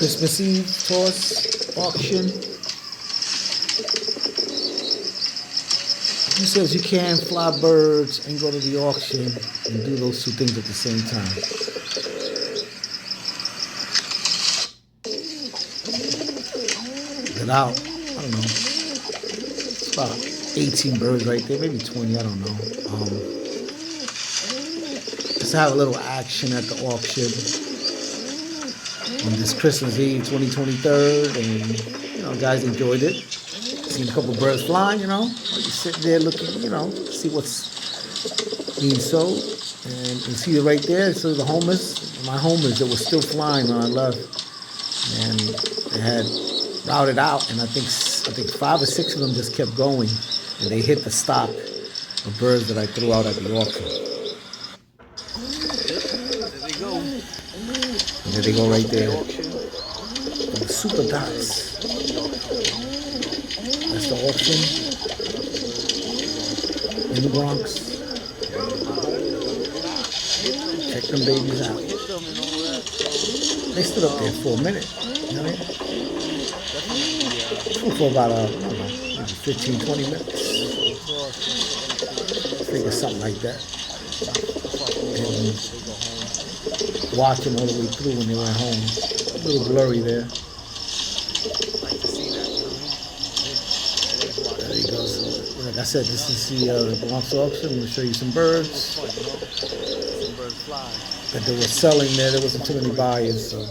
Christmas Eve toss auction. Who says you can't fly birds and go to the auction and do those two things at the same time? Without, I don't know, it's about 18 birds right there, maybe 20, I don't know. Just have a little action at the auction on this Christmas Eve 2023, and guys enjoyed it. Seen a couple birds flying, while you're sitting there looking, see what's being sold. And you see it right there. So the my homers that were still flying when I left, and they had routed out, and I think 5 or 6 of them just kept going, and they hit the stock of birds that I threw out at the auction. There they go. And there they go right there. The super dots. That's the auction in the Bronx. Check them babies out. They stood up there for a minute. You know what I mean? For about, maybe 15, 20 minutes. I think it's something like that. And watch them all the way through when they went home. A little blurry there. There you go. So, like I said, this is the Bronx auction. I'm going to show you some birds that they were selling there. There wasn't too many buyers, so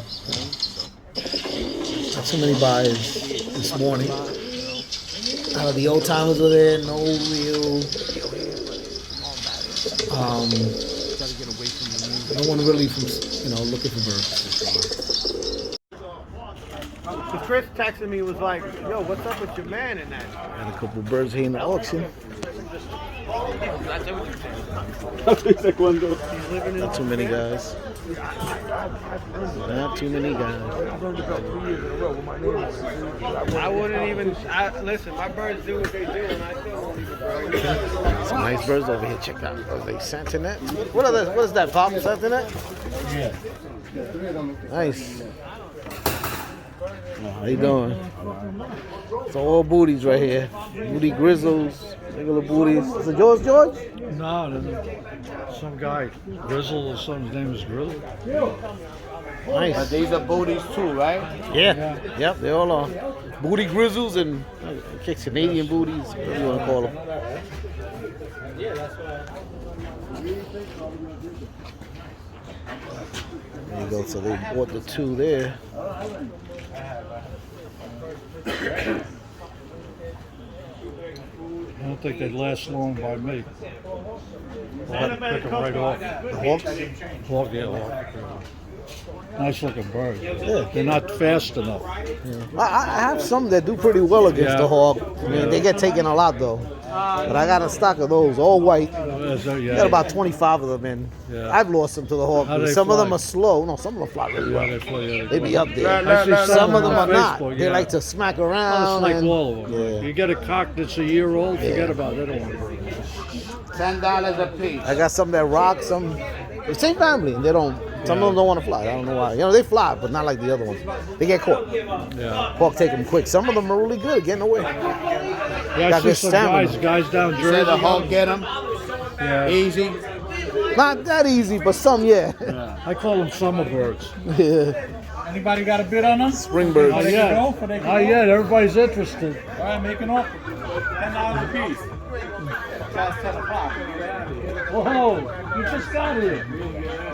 not too many buyers this morning. The old timers were there. No real. No one really from looking for birds. So Chris texted me, was like, "Yo, what's up with your man and that?" Got a couple of birds here in the auction. Not too many guys. Not too many guys. I wouldn't even. Listen, my birds do what they do, and I still won't even bro. Some nice birds over here. Check out. Are they Santonet? What is that, Pop? Santonet? Yeah. Nice. How you doing? It's all booties right here. Booty grizzles, regular booties. Is it yours, George? No, some guy, Grizzle or something, his name is Grizzle. Nice. But these are booties too, right? Yeah. Yep, they all are. Booty grizzles and Canadian booties, whatever you want to call them. There you go, so they bought the 2 there. I don't think they'd last long by me. I'll have to pick them right off. The hawks? Hawk, yeah, hawk. Nice looking bird. Yeah. They're not fast enough. Yeah. I have some that do pretty well against the hawk. I mean, they get taken a lot though. But I got a stock of those, all white. Got about 25 of them in. Yeah. I've lost them to the hawk. Some of them are slow. No, some of them fly really well. They be up there. Some of them are not. They like to smack around. It's like all of them. Yeah. You get a cock that's a year old, forget about it. They don't want to $10 a piece. I got some that rock, some the same family, and they don't. Some of them don't want to fly. I don't know why. They fly, but not like the other ones. They get caught. Yeah. Hawk take them quick. Some of them are really good at getting away. Yeah, I Got see good some stamina. guys down Jersey. Say the hawk get them. Yeah. Easy. Not that easy, but some, yeah. Yeah. I call them summer birds. Yeah. Anybody got a bid on them? Spring birds. Not they yet. can go? They can Not go? yet. Everybody's interested. All right, make an offer. $10 a piece. Past 10 o'clock. Whoa! You just got here.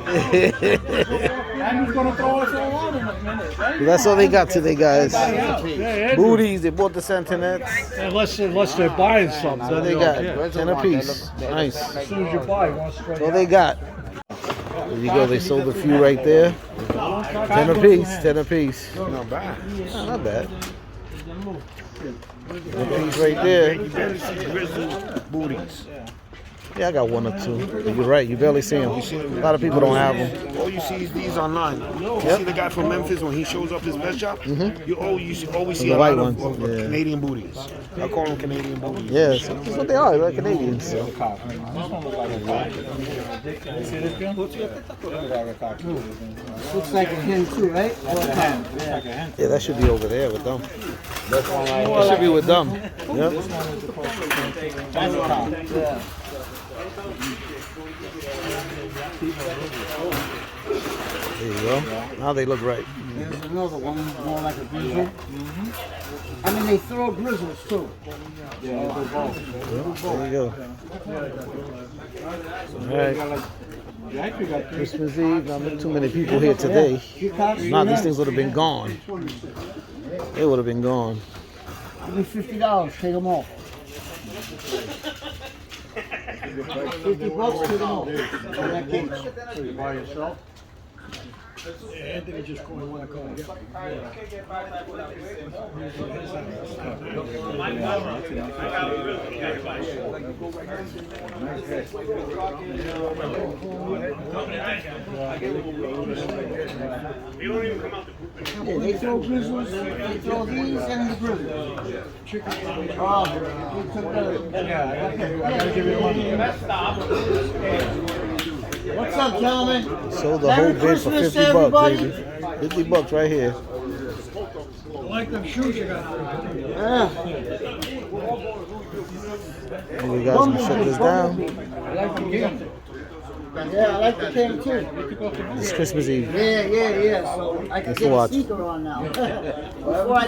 And he's going to throw us all out in a minute, right? That's all they got today, guys. Yeah, Andrew. Booties, they bought the Santonets. Unless they're buying something. That's all they got. 10 apiece. Nice. As soon as you buy one straight. That's all they got. There you go. They sold a few right there. 10 apiece. 10 apiece. Not bad. Oh, not bad. 10 apiece right there. Grizzly booties. Yeah, I got one or two. You're right. You barely see them. A lot of people don't have them. All you see is these online. You see the guy from Memphis when he shows up his best shop? You always see The a white lot of ones, yeah. Canadian booties. I call them Canadian booties. Yes, that's what they are. They're Canadians. This one looks like a cockatoo. You see this gun? Look like a cockatoo. Looks like a hen too, right? That's a hen. Looks like a hen. Yeah, that should be over there with them. This one right That should be with them. Yep. That's a cock. Yeah. There you go. Now they look right. There's another one, more like a grizzle. I mean, they throw grizzles too. Yeah, they're both. There you go. All right. You actually got three. Christmas Eve. Not too many people here today. Now these things would have been gone. They would have been gone. Give me $50, take them all. $50, take them all. In that cage. So you buy yourself? Anthony just called one call. Yeah, they throw grizzles, they throw these and the grizzles. Oh, they took the... I gotta give you money. What's up, gentlemen? Sold the Merry whole bid for Christmas, 50 bucks, everybody. baby. 50 bucks right here. Like them shoes you got. And you guys can shut this down. I like the game. Yeah, I like the game too. It's Christmas Eve. Yeah. So I can Let's get a watch. sneaker on now. Before I